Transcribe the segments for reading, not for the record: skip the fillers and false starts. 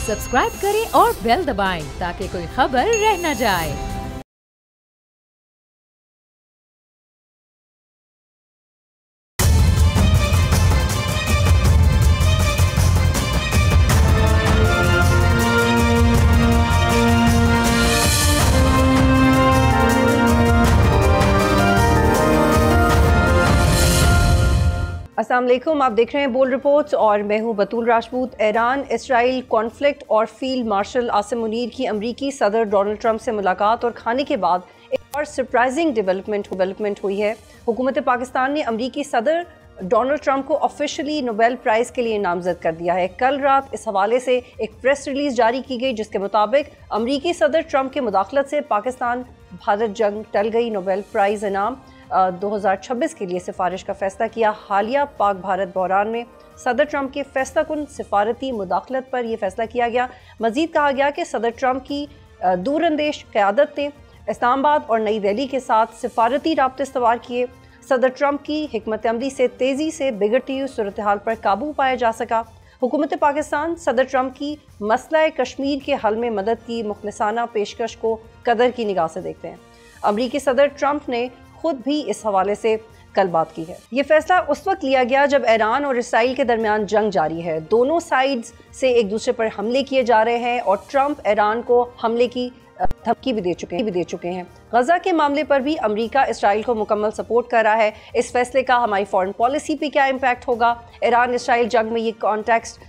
Subscribe करें और bell दबाएं ताकि कोई खबर रह न जाए। अस्सलाम वालेकुम, आप देख रहे हैं बोल्ड रिपोर्ट्स और मैं हूं बतूल राजपूत। ईरान इसराइल कॉन्फ्लिक्ट और फील्ड मार्शल आसिम मुनीर की अमरीकी सदर डोनाल्ड ट्रंप से मुलाकात और खाने के बाद एक और सरप्राइजिंग डेवलपमेंट हुई है। हुकूमत पाकिस्तान ने अमरीकी सदर डोनाल्ड ट्रंप को ऑफिशियली नोबेल प्राइज़ के लिए नामजद कर दिया है। कल रात इस हवाले से एक प्रेस रिलीज जारी की गई जिसके मुताबिक अमरीकी सदर ट्रंप के मुदाखलत से पाकिस्तान भारत जंग टल गई। नोबेल प्राइज़ इनाम 2026 के लिए सिफारिश का फैसला किया। हालिया पाक भारत बहरान में सदर ट्रंप के फैसला कुन सिफारती मुदाखलत पर यह फैसला किया गया। मजीद कहा गया कि सदर ट्रंप की दूरअंदेश क़यादत ने इस्लामाबाद और नई दिल्ली के साथ सिफारती राब्ते इस्तवार किए। सदर ट्रंप की हिकमत अमली से तेज़ी से बिगड़ती हुई सूरत हाल पर काबू पाया जा सका। हुकूमत पाकिस्तान सदर ट्रंप की मसला कश्मीर के हल में मदद की मुखलिसाना पेशकश को कदर की निगाह से देखते हैं। अमरीकी सदर ट्रंप ने खुद भी इस हवाले से कल बात की है। ये फैसला उस वक्त लिया गया जब ईरान और इसराइल के दरमियान जंग जारी है। दोनों साइड्स से एक दूसरे पर हमले किए जा रहे हैं और ट्रंप ईरान को हमले की धमकी भी दे चुके हैं। गजा के मामले पर भी अमेरिका इसराइल को मुकम्मल सपोर्ट कर रहा है। इस फैसले का हमारी फॉरेन पॉलिसी पे क्या इम्पैक्ट होगा, ईरान इसराइल जंग में ये कॉन्टेक्स्ट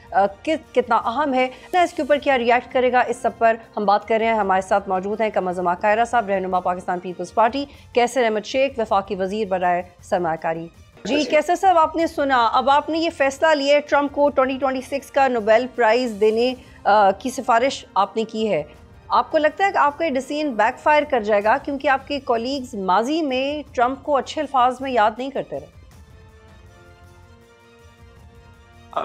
कितना अहम है, इसके ऊपर क्या रिएक्ट करेगा, इस सब पर हम बात कर रहे हैं। हमारे साथ मौजूद हैं कमर ज़मान कायरा साहब, रहनुमा पाकिस्तान पीपल्स पार्टी, कैसर अहमद शेख, वफाकी वजीर बराए सरमाकारी। जी कैसर साहब, आपने सुना, अब आपने ये फैसला लिया ट्रंप को 2026 का नोबेल प्राइज़ देने की सिफारिश आपने की है। आपको लगता है कि आपका ये डिसीजन बैकफायर कर जाएगा क्योंकि आपके कॉलीग्स माजी में ट्रंप को अच्छे अल्फाज में याद नहीं करते रहे?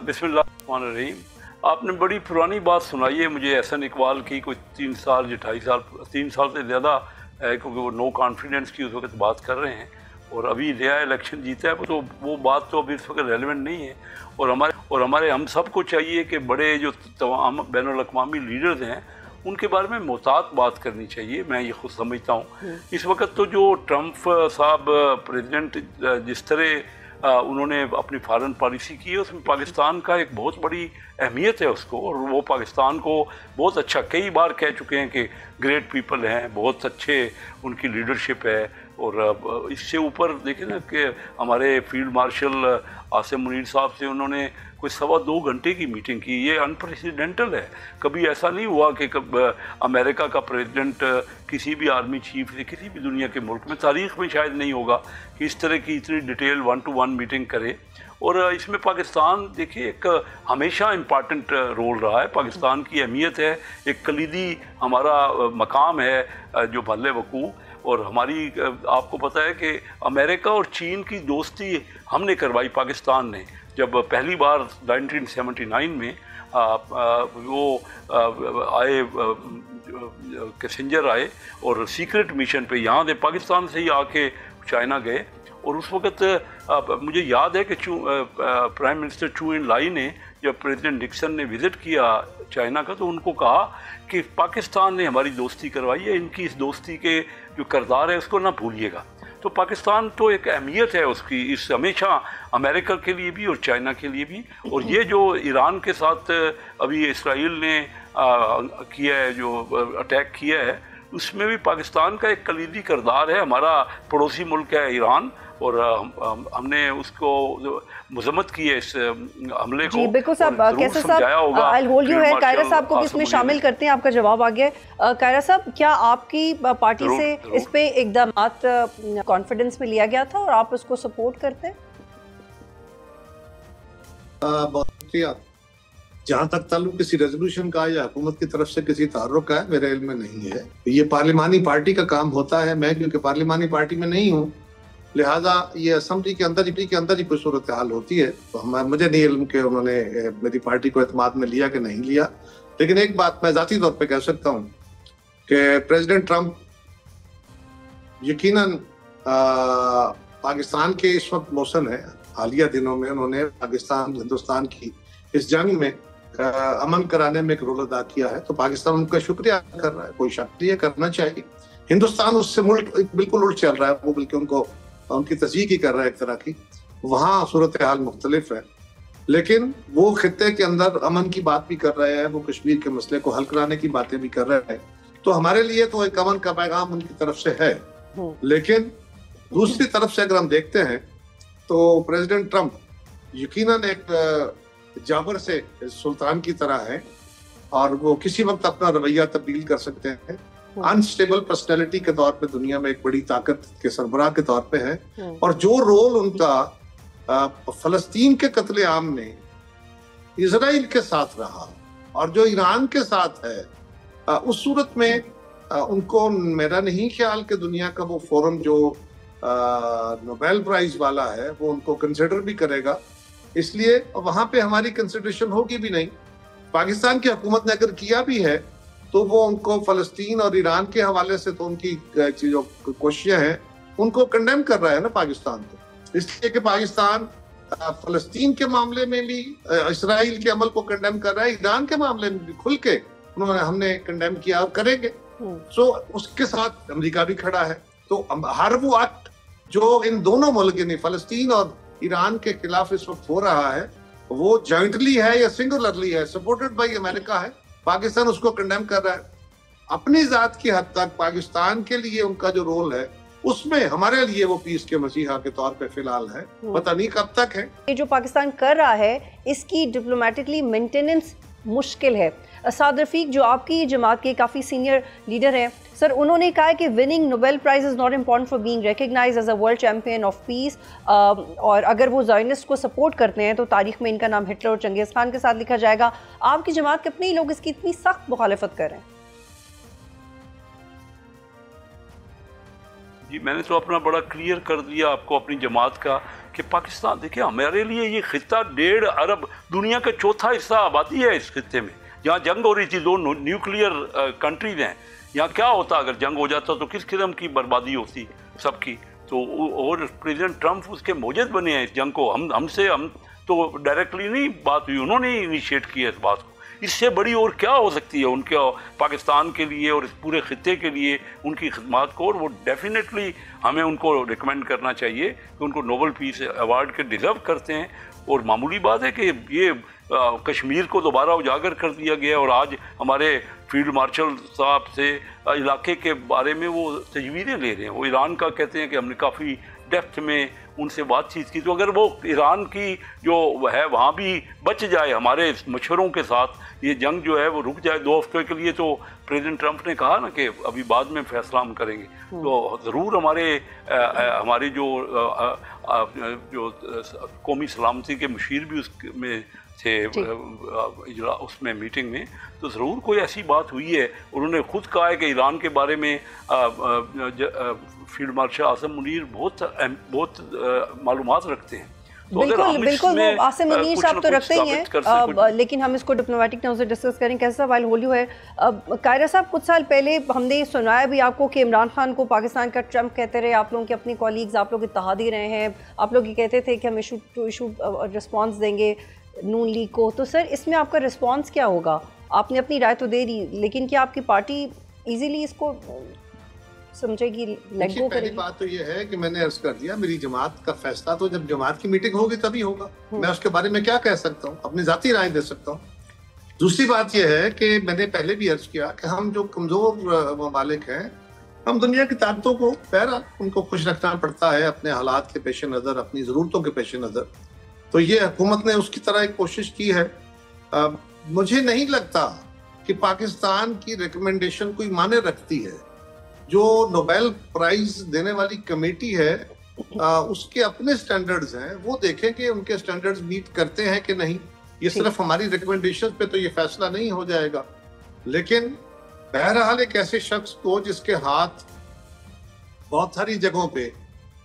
बिस्मिल्लाहिर्रहमानिर्रहीम। आपने बड़ी पुरानी बात सुनाई है मुझे एहसन इकबाल की, कोई 3 साल 3 साल से ज़्यादा है, क्योंकि वो नो कॉन्फिडेंस की उस वक्त बात कर रहे हैं और अभी नया इलेक्शन जीता है तो वो बात तो अभी इस वक्त रेलिवेंट नहीं है। और हमारे हम सबको चाहिए कि बड़े जो तमाम बैनुल-अक़वामी लीडर्स हैं उनके बारे में मोहतात बात करनी चाहिए। मैं ये खुद समझता हूँ इस वक्त तो जो ट्रंप साहब प्रेसिडेंट जिस तरह उन्होंने अपनी फॉरेन पॉलिसी की है उसमें पाकिस्तान का एक बहुत बड़ी अहमियत है उसको, और वो पाकिस्तान को बहुत अच्छा कई बार कह चुके हैं कि ग्रेट पीपल हैं, बहुत अच्छे उनकी लीडरशिप है। और इससे ऊपर देखें ना कि हमारे फील्ड मार्शल आसिम मुनीर साहब से उन्होंने कोई 2.25 घंटे की मीटिंग की। ये अनप्रेसिडेंटल है, कभी ऐसा नहीं हुआ कि अमेरिका का प्रेसिडेंट किसी भी आर्मी चीफ से किसी भी दुनिया के मुल्क में, तारीख़ में शायद नहीं होगा कि इस तरह की इतनी डिटेल 1-to-1 मीटिंग करे। और इसमें पाकिस्तान देखिए एक हमेशा इम्पॉर्टेंट रोल रहा है, पाकिस्तान की अहमियत है, एक कलीदी हमारा मकाम है जो भले वकू। और हमारी आपको पता है कि अमेरिका और चीन की दोस्ती हमने करवाई पाकिस्तान ने, जब पहली बार 1979 में वो आए कैसेंजर आए और सीक्रेट मिशन पे यहाँ से पाकिस्तान से ही आके चाइना गए। और उस वक़्त मुझे याद है कि प्राइम मिनिस्टर चू इन लाई ने जब प्रेसिडेंट निक्सन ने विज़िट किया चाइना का तो उनको कहा कि पाकिस्तान ने हमारी दोस्ती करवाई है, इनकी इस दोस्ती के जो किरदार है उसको ना भूलिएगा। तो पाकिस्तान तो एक अहमियत है उसकी इस हमेशा अमेरिका के लिए भी और चाइना के लिए भी। और ये जो ईरान के साथ अभी इसराइल ने किया है, जो अटैक किया है, उसमें भी पाकिस्तान का एक कलीदी किरदार है। हमारा पड़ोसी मुल्क है ईरान और हमने उसको मजम्मत की है इस हमले को। बिल्कुल साहब, कैसे साहब आई होल्ड यू है, कायरा साहब को भी इसमें शामिल करते हैं। आपका जवाब आ गया। कायरा साहब, क्या आपकी पार्टी से इस पे इक़दामात कॉन्फिडेंस में लिया गया था और आप उसको सपोर्ट करते हैं? बहुत शुक्रिया। जहाँ तक ताल्लुक किसी रेजोल्यूशन का या हुकूमत की तरफ से किसी तारुक का है, मेरे इल्म में नहीं है। ये पार्लिमानी पार्टी का काम होता है। मैं क्योंकि पार्लिमानी पार्टी में नहीं हूँ, लिहाजा ये असम्बली के अंदर ही कोई सूरत हाल होती है, तो मुझे नहीं इल्म के उन्होंने मेरी पार्टी को एतमाद में लिया कि नहीं लिया। लेकिन एक बात मैं ज़ाती तौर पे कह सकता हूँ कि प्रेसिडेंट ट्रंप यकीनन पाकिस्तान के इस वक्त मौसम है। हालिया दिनों में उन्होंने पाकिस्तान हिंदुस्तान की इस जंग में अमन कराने में एक रोल अदा किया है, तो पाकिस्तान उनका शुक्रिया कर रहा है, कोई शक नहीं है, करना चाहिए। हिंदुस्तान उससे बिल्कुल उल्ट चल रहा है, वो बल्कि उनकी तस्दीक ही कर रहा है एक तरह की। वहाँ सूरत हाल मुख्तलिफ है, लेकिन वो खित्ते के अंदर अमन की बात भी कर रहे हैं, वो कश्मीर के मसले को हल कराने की बातें भी कर रहे हैं। तो हमारे लिए तो एक अमन का पैगाम उनकी तरफ से है। लेकिन दूसरी तरफ से अगर हम देखते हैं तो प्रेसिडेंट ट्रंप यकीनन एक जाबर से सुल्तान की तरह है, और वो किसी वक्त अपना रवैया तब्दील कर सकते हैं। अनस्टेबल पर्सनैलिटी के तौर पे दुनिया में एक बड़ी ताकत के सरबराह के तौर पे है, और जो रोल उनका फलस्तीन के कत्लेआम में इजराइल के साथ रहा और जो ईरान के साथ है, उस सूरत में उनको, मेरा नहीं ख्याल कि दुनिया का वो फोरम जो नोबेल प्राइज वाला है वो उनको कंसिडर भी करेगा। इसलिए वहां पे हमारी कंसिडरेशन होगी भी नहीं। पाकिस्तान की हुकूमत ने अगर किया भी है तो वो उनको फलस्तीन और ईरान के हवाले से तो उनकी जो कोशिशें हैं उनको कंडेम कर रहा है ना पाकिस्तान को, इसलिए कि पाकिस्तान फलस्तीन के मामले में भी इसराइल के अमल को कंडेम कर रहा है, ईरान के मामले में भी खुल के हमने कंडेम किया और करेंगे। सो उसके साथ अमेरिका भी खड़ा है। तो हर वो एक्ट जो इन दोनों मुल्क यानी फलस्तीन और ईरान के खिलाफ इस वक्त हो रहा है, वो जॉइंटली है या सिंगुलरली है, सपोर्टेड बाय अमेरिका है, पाकिस्तान उसको कंडेम कर रहा है। अपनी जात की हद तक पाकिस्तान के लिए उनका जो रोल है उसमें हमारे लिए वो पीस के मसीहा के तौर पे फिलहाल है, पता नहीं कब तक है। ये जो पाकिस्तान कर रहा है इसकी डिप्लोमेटिकली मेंटेनेंस मुश्किल है। साद रफीक जो आपकी जमात के काफ़ी सीनियर लीडर हैं सर, उन्होंने कहा है कि winning Nobel prize is not important for being recognised as a world champion of peace, और अगर वो ज़ायनिस्ट को सपोर्ट करते हैं तो तारीख में इनका नाम हिटलर और चंगेज़ खान के साथ लिखा जाएगा। आपकी जमात के अपने ही लोग इसकी इतनी सख्त मुखालफत कर रहे हैं। जी, मैंने तो अपना बड़ा क्लियर कर दिया आपको अपनी जमात का कि पाकिस्तान, देखिए हमारे लिए ये खित्ता 1.5 अरब, दुनिया का चौथा हिस्सा आबादी है इस खित्ते में। यहाँ जंग हो रही थी, 2 न्यूक्लियर कंट्रीज हैं, यहाँ क्या होता अगर जंग हो जाता तो किस किस्म की बर्बादी होती सबकी। तो और प्रेसिडेंट ट्रंप उसके मौजूद बने हैं इस जंग को, हम तो डायरेक्टली नहीं बात हुई, उन्होंने ही इनिशिएट किया इस बात को। इससे बड़ी और क्या हो सकती है उनके पाकिस्तान के लिए और इस पूरे खित्ते के लिए उनकी खिदमत को, और वो डेफिनेटली हमें उनको रिकमेंड करना चाहिए कि उनको नोबेल पीस अवार्ड के डिज़र्व करते हैं। और मामूली बात है कि ये कश्मीर को दोबारा उजागर कर दिया गया, और आज हमारे फील्ड मार्शल साहब से इलाके के बारे में वो तजवीज़ें ले रहे हैं। वो ईरान का कहते हैं कि हमने काफ़ी डेप्थ में उनसे बातचीत की, तो अगर वो ईरान की जो है वहाँ भी बच जाए हमारे मशवरों के साथ, ये जंग जो है वो रुक जाए 2 हफ्ते के लिए, तो प्रेसिडेंट ट्रंप ने कहा ना कि अभी बाद में फैसला हम करेंगे, तो ज़रूर हमारे जो कौमी सलामती के मुशीर भी उसमें थे उसमें मीटिंग में, तो ज़रूर कोई ऐसी बात हुई है। उन्होंने खुद कहा है कि ईरान के बारे में फील्ड मार्शल आसिम मुनीर बहुत मालूमात रखते हैं। तो बिल्कुल वो आसिम मुनीर साहब तो रखते ही हैं, लेकिन हम इसको डिप्लोमेटिक नॉट से डिस्कस करें। कैसा वाइल होल्ड यू है कायरा साहब, कुछ साल पहले हमने सुनाया भी आपको कि इमरान खान को पाकिस्तान का ट्रंप कहते रहे, आप लोगों के अपने कॉलीग्स, आप लोग इत्तेहादी रहे हैं, आप लोग ये कहते थे कि हम इशू रिस्पॉन्स देंगे नून लीग को। तो सर इसमें आपका रिस्पॉन्स क्या होगा? आपने अपनी राय तो दे दी, लेकिन क्या आपकी पार्टी इजीली इसको समझेगी, लेट गो करेगी? बात तो ये है कि मैंने अर्ज कर दिया, मेरी जमात का फैसला तो जब जमात की मीटिंग होगी तभी होगा। मैं उसके बारे में क्या कह सकता हूँ, अपनी जाती राय दे सकता हूँ। दूसरी बात यह है कि मैंने पहले भी अर्ज किया कि हम जो कमजोर ममालिक हैं, हम दुनिया की ताकतों को बहरहाल उनको खुश रखना पड़ता है अपने हालात के पेश नज़र, अपनी ज़रूरतों के पेश नज़र। तो ये हुकूमत ने उसकी तरह एक कोशिश की है। मुझे नहीं लगता कि पाकिस्तान की रिकमेंडेशन कोई माने रखती है। जो नोबेल प्राइज देने वाली कमेटी है उसके अपने स्टैंडर्ड्स हैं, वो देखें कि उनके स्टैंडर्ड्स मीट करते हैं कि नहीं। ये सिर्फ हमारी रिकमेंडेशन पे तो ये फैसला नहीं हो जाएगा, लेकिन बहरहाल एक ऐसे शख्स को जिसके हाथ बहुत सारी जगहों पे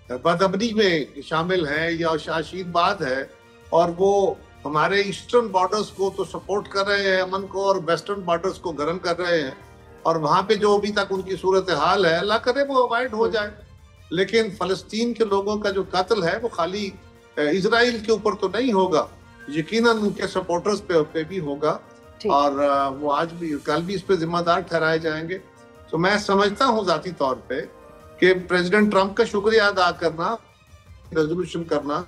बदअमनी में शामिल है या शाशीनबाद है, और वो हमारे ईस्टर्न बॉर्डर्स को तो सपोर्ट कर रहे हैं अमन को, और वेस्टर्न बॉर्डर्स को गर्म कर रहे हैं, और वहाँ पे जो अभी तक उनकी सूरत हाल है अल्लाह करे वो अवॉइड हो जाए। लेकिन फ़लस्तीन के लोगों का जो कत्ल है वो खाली इजराइल के ऊपर तो नहीं होगा, यकीनन उनके सपोर्टर्स पे भी होगा और वो आज भी कल भी इस पे जिम्मेदार ठहराए जाएंगे। तो मैं समझता हूँ जाती तौर पे कि प्रेसिडेंट ट्रंप का शुक्रिया अदा करना, रेजोल्यूशन करना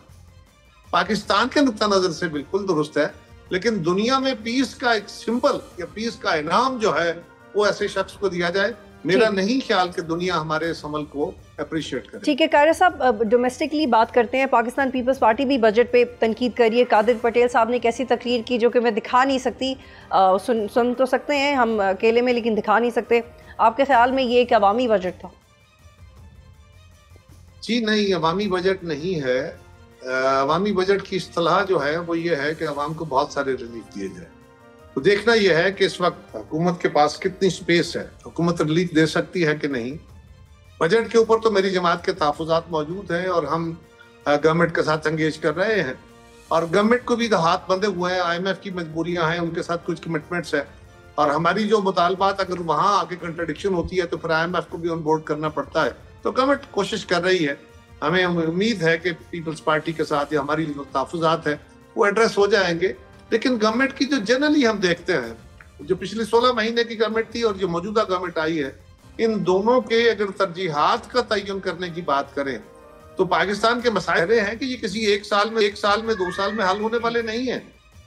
पाकिस्तान के नुक्ता नजर से बिल्कुल दुरुस्त है, लेकिन दुनिया में पीस का एक सिंबल या पीस का इनाम जो है वो ऐसे शख्स को दिया जाए। मेरा नहीं ख्याल कि दुनिया हमारे इस अमल को अप्रिशिएट करे। ठीक है कायरा साहब, डोमेस्टिकली बात करते हैं। पाकिस्तान पीपल्स पार्टी भी बजट पे तनकीद करी है। कादिर पटेल साहब ने एक ऐसी तकरीर की जो कि मैं दिखा नहीं सकती, सुन तो सकते हैं हम अकेले में लेकिन दिखा नहीं सकते। आपके ख्याल में ये एक अवामी बजट था? जी नहीं, अवामी बजट नहीं है। अवामी बजट की इस्तिलाह जो है वो ये है कि अवाम को बहुत सारे रिलीफ दिए जाए। तो देखना यह है कि इस वक्त हुकूमत के पास कितनी स्पेस है, हुकूमत रिलीफ दे सकती है कि नहीं। बजट के ऊपर तो मेरी जमात के तहफ़्फ़ुज़ात मौजूद हैं और हम गवर्नमेंट के साथ एंगेज कर रहे हैं और गवर्नमेंट को भी हाथ बंधे हुए हैं। IMF की मजबूरियां हैं, उनके साथ कुछ कमिटमेंट्स है और हमारी जो मुतालबात अगर वहाँ आके कंट्रडिक्शन होती है तो फिर IMF को भी ऑन बोर्ड करना पड़ता है। तो गवर्नमेंट कोशिश कर रही है, हमें उम्मीद है कि पीपल्स पार्टी के साथ या हमारी जो तहफ़्फ़ुज़ात है वो एड्रेस हो जाएंगे। लेकिन गवर्नमेंट की जो जनरली हम देखते हैं, जो पिछले 16 महीने की गवर्नमेंट थी और जो मौजूदा गवर्नमेंट आई है, इन दोनों के अगर तरजीहात का तयन करने की बात करें तो पाकिस्तान के मसाइल हैं कि ये किसी एक साल में 2 साल में हल होने वाले नहीं है।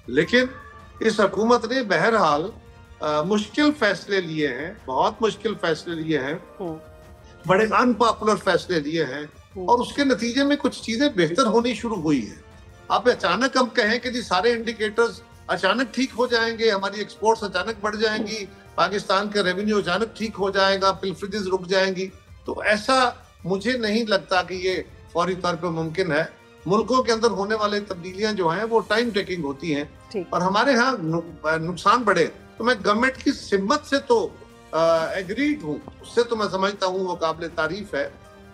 लेकिन इस हुकूमत ने बहरहाल मुश्किल फैसले लिए हैं, बहुत मुश्किल फैसले लिए हैं, बड़े अनपॉपुलर फैसले लिए हैं और उसके नतीजे में कुछ चीजें बेहतर होनी शुरू हुई है। अब अचानक हम कहें कि जी सारे इंडिकेटर्स अचानक ठीक हो जाएंगे, हमारी एक्सपोर्ट्स अचानक बढ़ जाएंगी, पाकिस्तान का रेवेन्यू अचानक ठीक हो जाएगा, पिलफिलीज रुक जाएंगी, तो ऐसा मुझे नहीं लगता कि ये फौरी तौर पे मुमकिन है। मुल्कों के अंदर होने वाले तब्दीलियां जो हैं वो टाइम टेकिंग होती हैं और हमारे यहाँ नुकसान बढ़े। तो मैं गवर्नमेंट की सिम्मत से तो एग्रीड हूँ, उससे तो मैं समझता हूँ वो काबिल तारीफ है।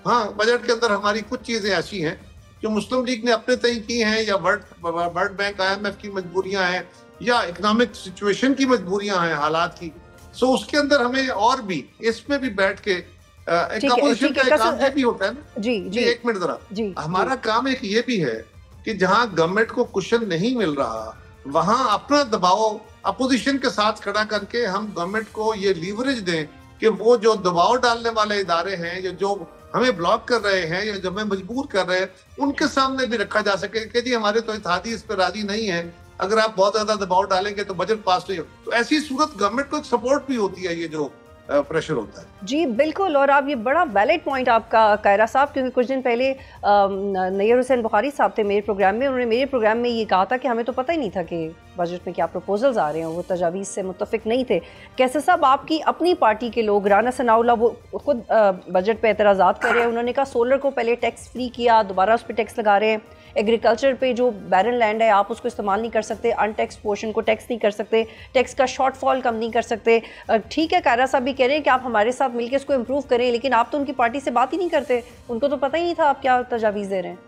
हाँ, बजट के अंदर हमारी कुछ चीजें ऐसी हैं जो मुस्लिम लीग ने अपने तय की हैं या वर्ल्ड बैंक IMF की मजबूरियां हैं या इकोनॉमिक सिचुएशन की मजबूरियां हैं, हालात की। सो उसके अंदर हमें और भी इसमें भी बैठ के एक अपोजिशन का काम ये भी होता है ना। जी एक मिनट जरा, हमारा काम एक ये भी है कि जहां गवर्नमेंट को कुशन नहीं मिल रहा वहां अपना दबाव अपोजिशन के साथ खड़ा करके हम गवर्नमेंट को ये लीवरेज दें कि वो जो दबाव डालने वाले इदारे हैं या जो हमें ब्लॉक कर रहे हैं या जो हमें मजबूर कर रहे हैं उनके सामने भी रखा जा सके कि जी हमारे तो इत्तेहादी इस पर राजी नहीं है, अगर आप बहुत ज्यादा दबाव डालेंगे तो बजट पास नहीं हो। तो ऐसी सूरत गवर्नमेंट को एक सपोर्ट भी होती है, ये जो प्रेशर होता है। जी बिल्कुल, और आप ये बड़ा वैलिड पॉइंट आपका कायरा साहब, क्योंकि कुछ दिन पहले नैयर हुसैन बुखारी साहब थे मेरे प्रोग्राम में, उन्होंने मेरे प्रोग्राम में ये कहा था कि हमें तो पता ही नहीं था कि बजट में क्या प्रपोजल्स आ रहे हैं, वो तजावीज़ से मुत्तफिक नहीं थे। कैसे साहब, आपकी अपनी पार्टी के लोग, राना सनाउल्लाह, वो खुद बजट पे एतराज़ात कर रहे हैं। उन्होंने कहा सोलर को पहले टैक्स फ्री किया, दोबारा उस पर टैक्स लगा रहे हैं। एग्रीकल्चर पे जो बैरन लैंड है आप उसको इस्तेमाल नहीं कर सकते, अनटैक्स पोर्शन को टैक्स नहीं कर सकते, टैक्स का शॉर्टफॉल कम नहीं कर सकते। ठीक है, कायरा साहब भी कह रहे हैं कि आप हमारे साथ मिलकर इसको इम्प्रूव करें, लेकिन आप तो उनकी पार्टी से बात ही नहीं करते, उनको तो पता ही नहीं था आप क्या तजावीज़ दे रहे हैं।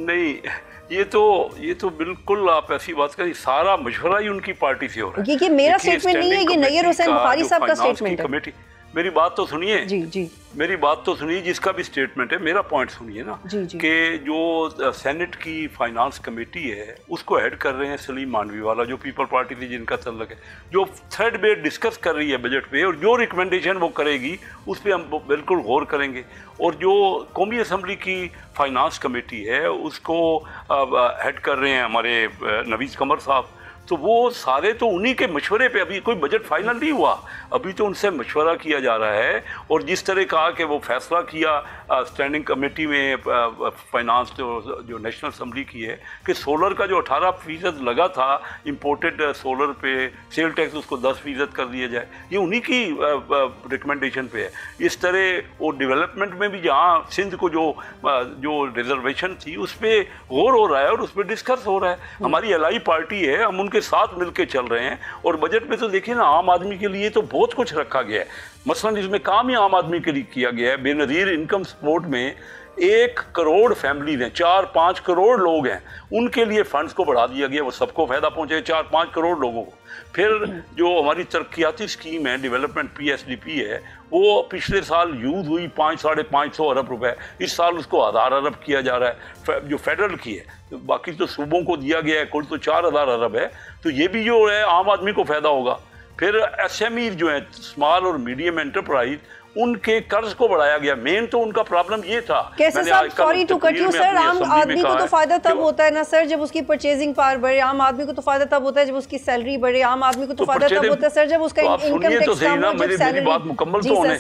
नहीं, ये तो बिल्कुल आप ऐसी बात करें, सारा मशवरा ही उनकी पार्टी से हो रहा है। ये मेरा स्टेटमेंट नहीं है, ये नैयर हुसैन बुखारी साहब का स्टेटमेंट है। मेरी बात तो सुनिए, जी मेरी बात तो सुनिए, जिसका भी स्टेटमेंट है मेरा पॉइंट सुनिए ना। कि जो सेनेट की फाइनेंस कमेटी है उसको हेड कर रहे हैं सलीम मानवीवाला, जो पीपल पार्टी से जिनका तल्लक है, जो थ्रेड बेस्ड डिस्कस कर रही है बजट पे, और जो रिकमेंडेशन वो करेगी उस पर हम बिल्कुल गौर करेंगे। और जो कौमी असम्बली की फाइनेंस कमेटी है उसको हेड कर रहे हैं हमारे नवीज़ कमर साहब, तो वो सारे तो उन्हीं के मशवरे पे, अभी कोई बजट फाइनल नहीं हुआ, अभी तो उनसे मशवरा किया जा रहा है। और जिस तरह कहा कि वो फैसला किया स्टैंडिंग कमेटी में फाइनेंस जो नेशनल असम्बली की है कि सोलर का जो 18% लगा था इम्पोर्टेड सोलर पे सेल टैक्स, उसको 10% कर दिया जाए, ये उन्हीं की रिकमेंडेशन पे है। इस तरह वो डेवलपमेंट में भी जहाँ सिंध को जो रिजर्वेशन थी उस पर गौर हो रहा है और उस पर डिस्कस हो रहा है। हमारी एलआई पार्टी है, हम उनके साथ मिलकर चल रहे हैं। और बजट में तो देखिए ना, आम आदमी के लिए तो बहुत कुछ रखा गया है। मसलन इसमें काम ही आम आदमी के लिए किया गया है। बेनज़ीर इनकम सपोर्ट में 1 करोड़ फैमिली हैं, 4-5 करोड़ लोग हैं, उनके लिए फंड्स को बढ़ा दिया गया, वो सबको फ़ायदा पहुँचे 4-5 करोड़ लोगों को। फिर जो हमारी तरक्याती स्कीम है, डेवलपमेंट PSDP है, वो पिछले साल यूज़ हुई 500-550 अरब रुपए, इस साल उसको 1000 अरब किया जा रहा है जो फेडरल की है, तो बाकी तो सूबों को दिया गया है, कुल तो 4000 अरब है, तो ये भी जो है आम आदमी को फ़ायदा होगा। फिर SME जो है, स्मॉल और मीडियम एंटरप्राइज, उनके कर्ज को बढ़ाया गया। मेन तो उनका प्रॉब्लम ये था। कैसे साहब, sorry to cut you sir, आम आदमी को तो फायदा तब होता है ना सर जब उसकी परचेजिंग पावर बढ़े, आम आदमी को तो फायदा तब होता है जब उसकी सैलरी बढ़े, आम आदमी को तो फायदा तब होता है सर जब उसका इनकम टैक्स कम हो, जब सैलरी। मेरी बात मुकम्मल तो होने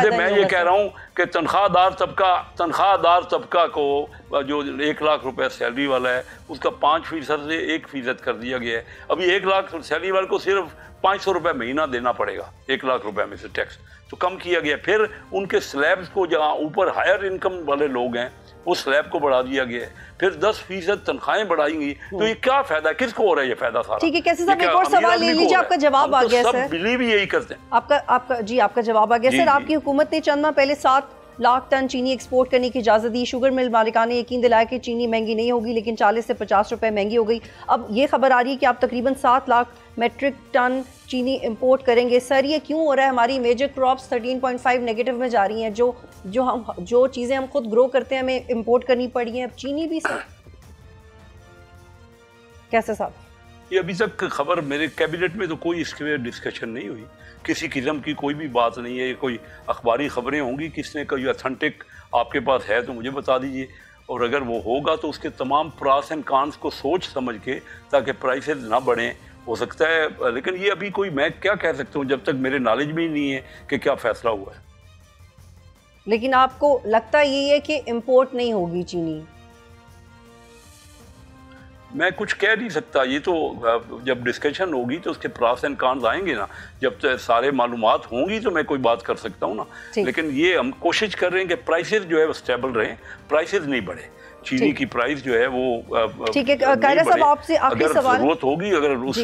दे। मैं ये कह रहा हूँ कि तनख्वाहदार तबका को जो 1 लाख रुपए सैलरी वाला है, उसका 5% से 1% कर दिया गया है। अभी 1 लाख सैलरी वाले को सिर्फ 500 रुपये महीना देना पड़ेगा 1 लाख रुपए में से टैक्स, तो कम किया गया। फिर उनके स्लैब्स को, जहाँ ऊपर हायर इनकम वाले लोग हैं, वो स्लैब को बढ़ा दिया गया है। फिर 10% तनख्वाहें बढ़ाएंगी, तो ये क्या फायदा है, किसको हो रहा है ये फायदा सारा? ठीक है, कैसे साहब एक और सवाल ले लीजिए, आपका जवाब आ गया सर। बिलीव यही करते हैं। आपका जवाब आ गया सर। आपकी हुकूमत ने चंद माह पहले 7 लाख टन चीनी एक्सपोर्ट करने की इजाज़त दी। शुगर मिल मालिकान ने यकीन दिलाया कि चीनी महंगी नहीं होगी, लेकिन 40 से 50 रुपए महंगी हो गई। अब ये खबर आ रही है कि आप तकरीबन 7 लाख मेट्रिक टन चीनी इंपोर्ट करेंगे। सर ये क्यों हो रहा है? हमारी मेजर क्रॉप्स 13.5 नेगेटिव में जा रही हैं। जो चीज़ें हम खुद ग्रो करते हैं हमें इंपोर्ट करनी पड़ी हैं, अब चीनी भी सर। कैसे साहब? ये अभी तक खबर मेरे कैबिनेट में तो कोई इसके डिस्कशन नहीं हुई, किसी किस्म की कोई भी बात नहीं है। ये कोई अखबारी खबरें होंगी, किसने कोई अथेंटिक आपके पास है तो मुझे बता दीजिए, और अगर वो होगा तो उसके तमाम प्रास एंड कॉन्स को सोच समझ के, ताकि प्राइसेस ना बढ़ें, हो सकता है। लेकिन ये अभी कोई, मैं क्या कह सकता हूँ जब तक मेरे नॉलेज में ही नहीं है कि क्या फैसला हुआ है। लेकिन आपको लगता यही है कि इंपोर्ट नहीं होगी चीनी? मैं कुछ कह नहीं सकता, ये तो जब डिस्कशन होगी तो उसके प्रास एंड कॉन्स आएंगे ना, जब सारे मालूमात होंगी तो मैं कोई बात कर सकता हूँ ना। लेकिन ये हम कोशिश कर रहे हैं कि प्राइसेस जो है वो स्टेबल रहें, प्राइसेस नहीं बढ़े। चीनी की प्राइस जो है वो ठीक है। कायरा साहब आपसे आखिरी सवाल, जरूरत होगी अगर उस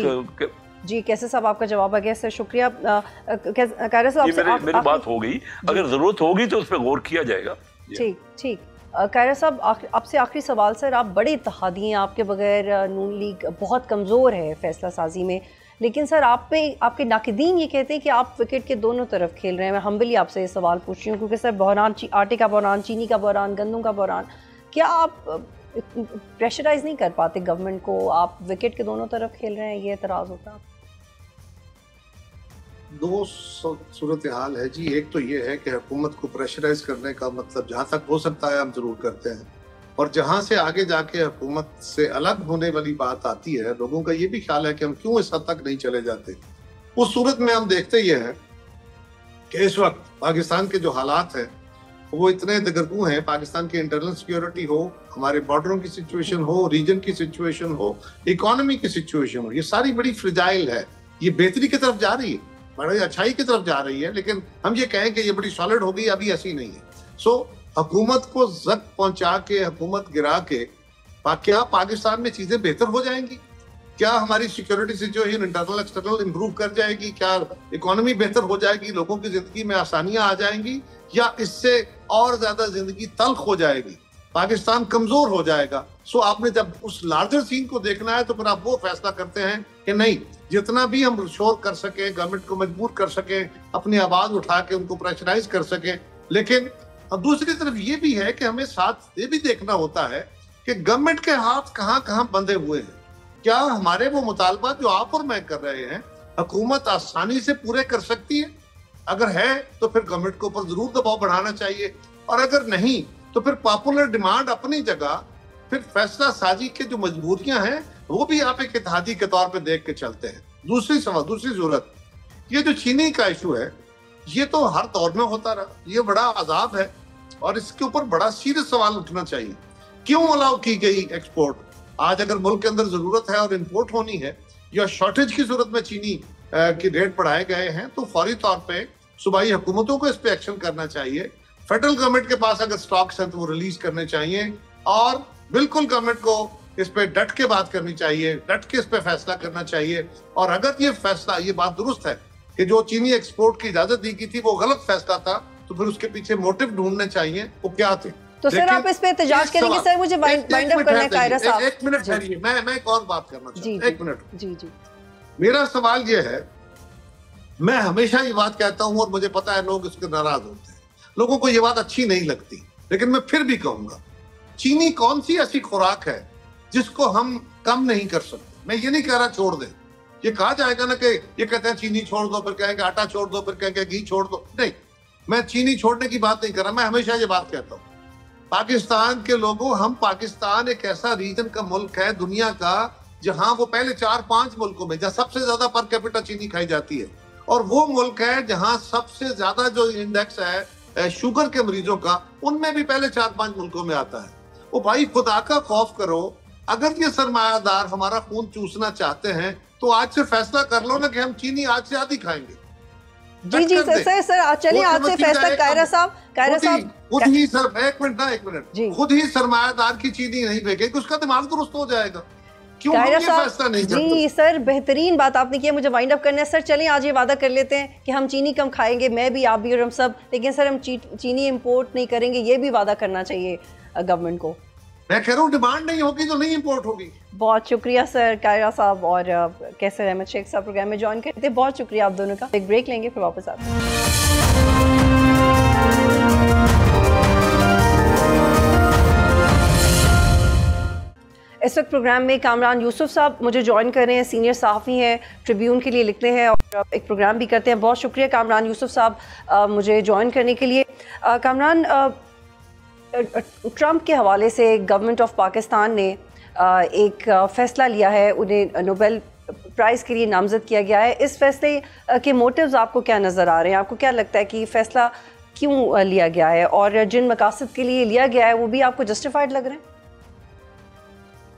जी कैसे साहब आपका जवाब आ गया सर, शुक्रिया। कायरा साहब मेरी बात हो गई, अगर जरूरत होगी तो उस पर गौर किया जाएगा। ठीक। कायरा साहब आपसे आखिरी सवाल सर, आप बड़े इत्तेहादी हैं, आपके बगैर नून लीग बहुत कमज़ोर है फैसला साजी में, लेकिन सर आप पे आपके नाकिदीन ये कहते हैं कि आप विकेट के दोनों तरफ खेल रहे हैं। मैं हम्बली आपसे ये सवाल पूछ रही हूँ क्योंकि सर बहरान, आटे का बहरान, चीनी का बहरान, गंदम का बहरान, क्या आप प्रेशराइज नहीं कर पाते गवर्नमेंट को? आप विकेट के दोनों तरफ खेल रहे हैं, ये एतराज़ होता है? दो सूरत हाल है जी। एक तो ये है कि हुकूमत को प्रेशराइज करने का मतलब जहाँ तक हो सकता है हम जरूर करते हैं, और जहाँ से आगे जाके हुकूमत से अलग होने वाली बात आती है, लोगों का ये भी ख्याल है कि हम क्यों इस हद तक नहीं चले जाते। उस सूरत में हम देखते ये हैं कि इस वक्त पाकिस्तान के जो हालात हैं वो इतने दगरगू हैं। पाकिस्तान की इंटरनल सिक्योरिटी हो, हमारे बॉर्डरों की सिचुएशन हो, रीजन की सिचुएशन हो, इकोनॉमी की सिचुएशन हो, ये सारी बड़ी फ्रिजाइल है। ये बेहतरी की तरफ जा रही है, बड़ी अच्छाई की तरफ जा रही है, लेकिन हम ये कहें कि ये बड़ी सॉलिड हो गई, अभी ऐसी नहीं है। सो हुकूमत को जख्म पहुंचा के, हुकूमत गिरा के क्या पाकिस्तान में चीजें बेहतर हो जाएंगी? क्या हमारी security situation internal external improve कर जाएगी? क्या इकोनॉमी बेहतर हो जाएगी? लोगों की जिंदगी में आसानियां आ जाएंगी, या इससे और ज्यादा जिंदगी तल्ख हो जाएगी, पाकिस्तान कमजोर हो जाएगा? सो आपने जब उस लार्जर सीन को देखना है तो फिर आप वो फैसला करते हैं कि नहीं, जितना भी हम शोर कर सके, गवर्नमेंट को मजबूर कर सके, अपनी आवाज उठा के उनको प्रेशराइज कर सके। लेकिन अब दूसरी तरफ ये भी है कि हमें साथ ये भी देखना होता है कि गवर्नमेंट के हाथ कहाँ कहाँ बंधे हुए हैं। क्या हमारे वो मुतालबा जो आप और मैं कर रहे हैं हुकूमत आसानी से पूरे कर सकती है? अगर है तो फिर गवर्नमेंट के ऊपर जरूर दबाव बढ़ाना चाहिए, और अगर नहीं तो फिर पॉपुलर डिमांड अपनी जगह, फिर फैसला साजी के जो मजबूरियां हैं वो भी आप एक इत्तेहादी के तौर पे देख के चलते हैं। दूसरी जरूरत, ये जो चीनी का इशू है ये तो हर दौर में होता रहा, ये बड़ा अजाब है और इसके ऊपर बड़ा सीरियस सवाल उठना चाहिए। क्यों अलाउ की गई एक्सपोर्ट? आज अगर मुल्क के अंदर जरूरत है और इंपोर्ट होनी है, या शॉर्टेज की सूरत में चीनी की रेट बढ़ाए गए हैं, तो फौरी तौर पे सूबाई हुकूमतों को इस पे एक्शन करना चाहिए। फेडरल गवर्नमेंट के पास अगर स्टॉक्स हैं तो वो रिलीज करने चाहिए, और बिल्कुल गवर्नमेंट को इस पे डट के बात करनी चाहिए, डट के इस पे फैसला करना चाहिए। और अगर ये फैसला, ये बात दुरुस्त है कि जो चीनी एक्सपोर्ट की इजाजत दी गई थी वो गलत फैसला था, तो फिर उसके पीछे मोटिव ढूंढने चाहिए वो क्या थे। तो सर आप इस पे एहतजाज करेंगे? सर मुझे वाइंड अप करना है कायरा साहब। एक मिनट ठहरिए, मैं एक और बात करना चाहता हूँ, एक मिनट। जी जी, मेरा सवाल ये है, मैं हमेशा ये बात कहता हूँ और मुझे पता है लोग इसके नाराज होते हैं, लोगों को ये बात अच्छी नहीं लगती, लेकिन मैं फिर भी कहूंगा, चीनी कौन सी ऐसी खुराक है जिसको हम कम नहीं कर सकते? मैं ये नहीं कह रहा छोड़ दें, ये कहा जाएगा ना कि ये कहते हैं चीनी छोड़ दो, फिर कहेंगे आटा छोड़ दो, फिर कहेंगे घी छोड़ दो। नहीं, मैं चीनी छोड़ने की बात नहीं कर रहा, मैं हमेशा ये बात कहता हूँ, पाकिस्तान के लोगों, हम पाकिस्तान एक ऐसा रीजन का मुल्क है दुनिया का जहां वो पहले 4-5 मुल्कों में जहां सबसे ज्यादा पर कैपिटा चीनी खाई जाती है, और वो मुल्क है जहां सबसे ज्यादा जो इंडेक्स है शुगर के मरीजों का, उनमें भी पहले 4-5 मुल्कों में आता है। वो भाई खुदा का खौफ करो, अगर ये सरमायादार हमारा खून चूसना चाहते हैं तो आज से फैसला कर लो ना कि हम चीनी आज से आधी खाएंगे। जी जी सर चलिए आज से फैसला। कायरा साहब खुद ही सर एक मिनट खुद ही सरमायादार की चीनी नहीं फेंकेगी, उसका दिमाग दुरुस्त हो जाएगा। क्यों हम ये फैसला नहीं करते? जी सर, बेहतरीन बात आपने की, मुझे वाइंड अप करना है सर। चलिए आज ये वादा कर लेते हैं कि हम चीनी कम खाएंगे, मैं भी, आप भी और हम सब, लेकिन सर हम चीनी इंपोर्ट नहीं करेंगे, ये भी वादा करना चाहिए गवर्नमेंट को। मैं कह रहा हूँ डिमांड नहीं होगी तो नहीं इंपोर्ट होगी। बहुत शुक्रिया सर कायरा साहब और कैसर अहमद शेख साहब प्रोग्राम में ज्वाइन करते, बहुत शुक्रिया आप दोनों का। एक ब्रेक लेंगे फिर वापस आते हैं। इस वक्त प्रोग्राम में कामरान यूसुफ साहब मुझे ज्वाइन कर रहे हैं, सीनियर सहाफ़ी हैं, ट्रिब्यून के लिए लिखते हैं और एक प्रोग्राम भी करते हैं। बहुत शुक्रिया कामरान यूसुफ साहब मुझे ज्वाइन करने के लिए। कामरान, ट्रंप के हवाले से गवर्नमेंट ऑफ पाकिस्तान ने एक फ़ैसला लिया है, उन्हें नोबेल प्राइज़ के लिए नामज़द किया गया है। इस फैसले के मोटिव्स आपको क्या नज़र आ रहे हैं? आपको क्या लगता है कि फ़ैसला क्यों लिया गया है और जिन मकासद के लिए लिया गया है वो भी आपको जस्टिफाइड लग रहे हैं?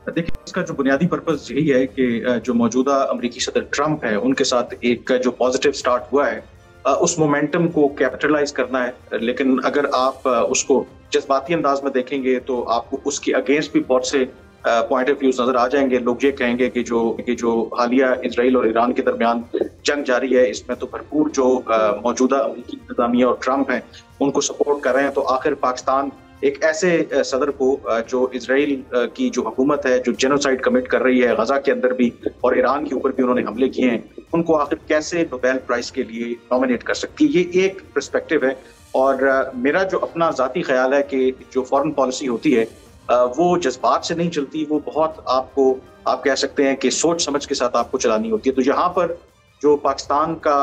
देखिए, इसका जो बुनियादी पर्पस यही है कि जो मौजूदा अमेरिकी सदर ट्रंप है उनके साथ एक जो पॉजिटिव स्टार्ट हुआ है उस मोमेंटम को कैपिटलाइज करना है। लेकिन अगर आप उसको जज्बाती अंदाज में देखेंगे तो आपको उसके अगेंस्ट भी बहुत से पॉइंट ऑफ व्यूज नजर आ जाएंगे। लोग ये कहेंगे कि जो हालिया इजराइल और ईरान के दरमियान जंग जारी है, इसमें तो भरपूर जो मौजूदा अमेरिकी इंतजामिया और ट्रंप हैं उनको सपोर्ट कर रहे हैं, तो आखिर पाकिस्तान एक ऐसे सदर को जो इजराइल की जो हुकूमत है जो जेनोसाइड कमिट कर रही है गजा के अंदर भी और ईरान के ऊपर भी उन्होंने हमले किए हैं, उनको आखिर कैसे नोबेल प्राइज के लिए नॉमिनेट कर सकती है? ये एक पर्सपेक्टिव है। और मेरा जो अपना ज़ाती ख्याल है कि जो फॉरेन पॉलिसी होती है वो जज्बात से नहीं चलती, वो बहुत आप कह सकते हैं कि सोच समझ के साथ आपको चलानी होती है। तो यहाँ पर जो पाकिस्तान का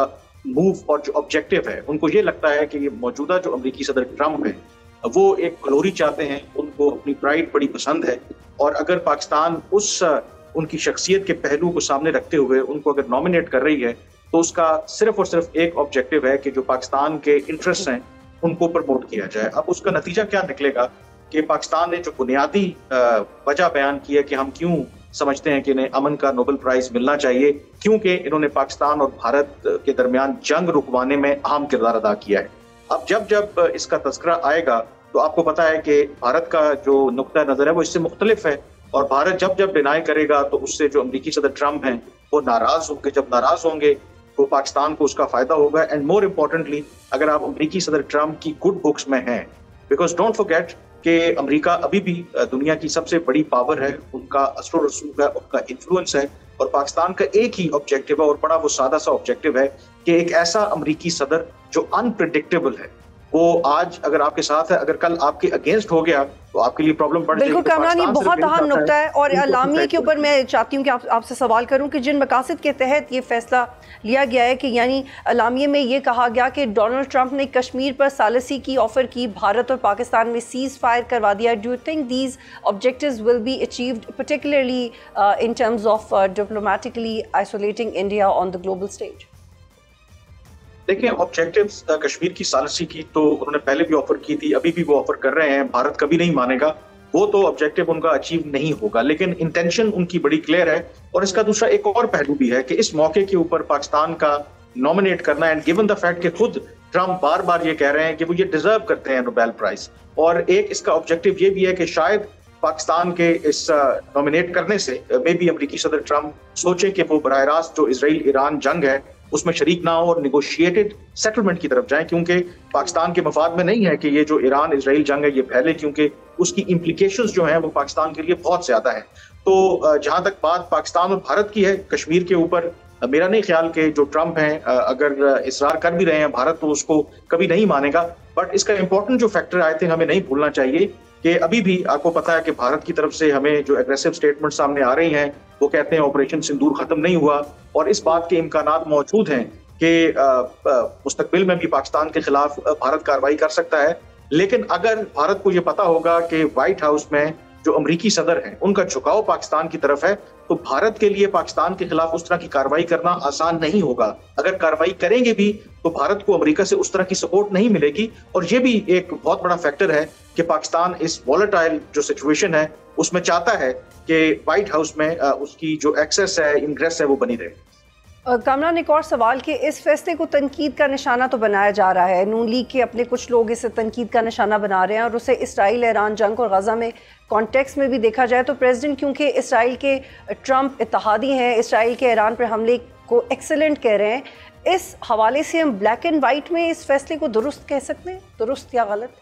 मूव और जो ऑब्जेक्टिव है, उनको ये लगता है कि ये मौजूदा जो अमेरिकी सदर ट्रंप है वो एक ग्लोरी चाहते हैं, उनको अपनी प्राइड बड़ी पसंद है, और अगर पाकिस्तान उनकी शख्सियत के पहलू को सामने रखते हुए उनको अगर नॉमिनेट कर रही है तो उसका सिर्फ और सिर्फ एक ऑब्जेक्टिव है कि जो पाकिस्तान के इंटरेस्ट हैं उनको प्रमोट किया जाए। अब उसका नतीजा क्या निकलेगा कि पाकिस्तान ने जो बुनियादी वजह बयान की है कि हम क्यों समझते हैं कि इन्हें अमन का नोबेल प्राइज मिलना चाहिए, क्योंकि इन्होंने पाकिस्तान और भारत के दरमियान जंग रुकवाने में अहम किरदार अदा किया है। अब जब इसका तज़किरा आएगा तो आपको पता है कि भारत का जो नुक्ता नज़र है वो इससे मुख्तलिफ है, और भारत जब डिनाई करेगा तो उससे जो अमेरिकी सदर ट्रंप हैं वो नाराज होंगे। जब नाराज होंगे तो पाकिस्तान को उसका फायदा होगा। एंड मोर इम्पोर्टेंटली, अगर आप अमेरिकी सदर ट्रंप की गुड बुक्स में हैं, बिकॉज डोंट फॉरगेट कि अमेरिका अभी भी दुनिया की सबसे बड़ी पावर है, उनका असर रसूख है, उनका इन्फ्लुएंस है, और पाकिस्तान का एक ही ऑब्जेक्टिव है और बड़ा वो सादा सा ऑब्जेक्टिव है कि एक ऐसा अमेरिकी सदर जो अनप्रेडिक्टेबल है, वो आज अगर आपके साथ है, अगर कल आपके अगेंस्ट हो गया तो आपके लिए प्रॉब्लम बढ़ जाएगी। बिल्कुल कामरान, ये बहुत अहम नुक्ता है। और लामिया के ऊपर मैं चाहती हूँ कि आपसे सवाल करूँ कि जिन मकासद के तहत ये फैसला लिया गया है, कि यानी लामिया में ये कहा गया कि डोनाल्ड ट्रंप ने कश्मीर पर सालिसी की ऑफर की, भारत और पाकिस्तान में सीज फायर करवा दिया। Do you think these objectives will be achieved, particularly in terms of diplomatically isolating India on the global stage? देखिए, ऑब्जेक्टिव्स कश्मीर की सालिसी की तो उन्होंने पहले भी ऑफर की थी, अभी भी वो ऑफर कर रहे हैं, भारत कभी नहीं मानेगा, वो तो ऑब्जेक्टिव उनका अचीव नहीं होगा, लेकिन इंटेंशन उनकी बड़ी क्लियर है। और इसका दूसरा एक और पहलू भी है कि इस मौके के ऊपर पाकिस्तान का नॉमिनेट करना, एंड गिवन द फैक्ट कि खुद ट्रंप बार बार ये कह रहे हैं कि वो ये डिजर्व करते हैं नोबेल प्राइज, और एक इसका ऑब्जेक्टिव ये भी है कि शायद पाकिस्तान के इस नॉमिनेट करने से मे बी अमेरिकी सदर ट्रंप सोचे कि वो बराह रास्त जो इजराइल ईरान जंग है उसमें शरीक ना हो और निगोशिएटेड सेटलमेंट की तरफ जाएं, क्योंकि पाकिस्तान के मफाद में नहीं है कि ये जो ईरान इजराइल जंग है ये फैले, क्योंकि उसकी इम्प्लीकेशंस जो हैं वो पाकिस्तान के लिए बहुत ज्यादा है। तो जहां तक बात पाकिस्तान और भारत की है कश्मीर के ऊपर, मेरा नहीं ख्याल कि जो ट्रंप हैं अगर इसरार कर भी रहे हैं भारत तो उसको कभी नहीं मानेगा। बट इसका इंपॉर्टेंट जो फैक्टर आई थिंक हमें नहीं भूलना चाहिए कि अभी भी आपको पता है कि भारत की तरफ से हमें जो एग्रेसिव स्टेटमेंट सामने आ रही हैं वो कहते हैं ऑपरेशन सिंदूर खत्म नहीं हुआ, और इस बात के इम्कानात मौजूद हैं कि मुस्तकबिल में भी पाकिस्तान के खिलाफ भारत कार्रवाई कर सकता है। लेकिन अगर भारत को ये पता होगा कि व्हाइट हाउस में जो अमरीकी सदर हैं उनका झुकाव पाकिस्तान की तरफ है, तो भारत के लिए पाकिस्तान के खिलाफ उस तरह की कार्रवाई करना आसान नहीं होगा। अगर कार्रवाई करेंगे भी तो भारत को अमेरिका से उस तरह की सपोर्ट नहीं मिलेगी। और ये भी एक बहुत बड़ा फैक्टर है कि पाकिस्तान इस वॉलेटाइल जो सिचुएशन है उसमें चाहता है कि व्हाइट हाउस में उसकी जो एक्सेस है, इंग्रेस है, वो बनी रहे। कामरान, एक और सवाल कि इस फैसले को तनकीद का निशाना तो बनाया जा रहा है, नून लीग के अपने कुछ लोग इसे तनकीद का निशाना बना रहे हैं, और उसे इसराइल ईरान जंग और गज़ा में कॉन्टेक्स्ट में भी देखा जाए तो प्रेसिडेंट, क्योंकि इसराइल के ट्रंप इत्तेहादी हैं, इसराइल के ईरान पर हमले को एक्सेलेंट कह रहे हैं, इस हवाले से हम ब्लैक एंड वाइट में इस फैसले को दुरुस्त कह सकते हैं, दुरुस्त या गलत?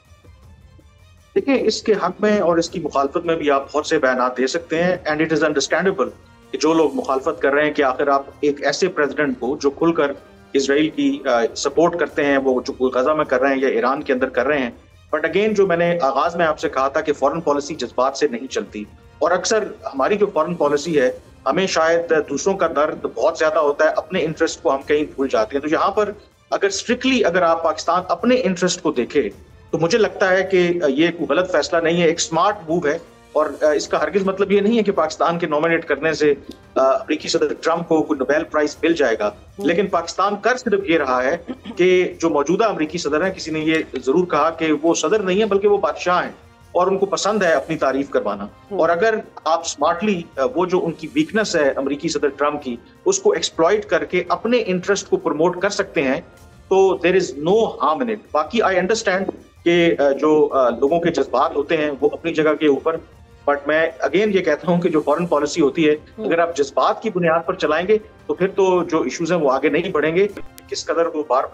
देखिए, इसके हक में और इसकी मुखालफत में भी आप बहुत से बयानात दे सकते हैं, एंड इट इज़ अंडरस्टैंडेबल कि जो लोग मुखालफत कर रहे हैं कि आखिर आप एक ऐसे प्रेसिडेंट को जो खुलकर इसराइल की सपोर्ट करते हैं, वो जो गजा में कर रहे हैं या ईरान के अंदर कर रहे हैं। बट अगेन, जो मैंने आगाज में आपसे कहा था कि फॉरेन पॉलिसी जज्बात से नहीं चलती, और अक्सर हमारी जो फॉरेन पॉलिसी है हमें शायद दूसरों का दर्द बहुत ज्यादा होता है, अपने इंटरेस्ट को हम कहीं भूल जाते हैं। तो यहाँ पर अगर स्ट्रिक्टली अगर आप पाकिस्तान अपने इंटरेस्ट को देखे तो मुझे लगता है कि ये कोई गलत फैसला नहीं है, एक स्मार्ट मूव है। और इसका हरगिज मतलब ये नहीं है कि पाकिस्तान के नॉमिनेट करने से अमेरिकी सदर ट्रंप को कोई नोबेल प्राइज मिल जाएगा, लेकिन पाकिस्तान कर सिर्फ ये रहा है कि जो मौजूदा अमेरिकी सदर हैं, किसी ने ये जरूर कहा कि वो सदर नहीं है बल्कि वो बादशाह हैं, और उनको पसंद है अपनी तारीफ करवाना। और अगर आप स्मार्टली वो जो उनकी वीकनेस है अमेरिकी सदर ट्रंप की, उसको एक्सप्लॉइट करके अपने इंटरेस्ट को प्रमोट कर सकते हैं, तो there is no harm in it. बाकी आई अंडरस्टैंड कि जो लोगों के जज्बात होते हैं वो अपनी जगह के ऊपर, बट मैं अगेन ये कहता हूं कि जो फॉरेन पॉलिसी होती है अगर आप जज्बात की बुनियाद पर चलाएंगे तो फिर तो जो इश्यूज हैं वो आगे नहीं बढ़ेंगे। किस कदर वो बार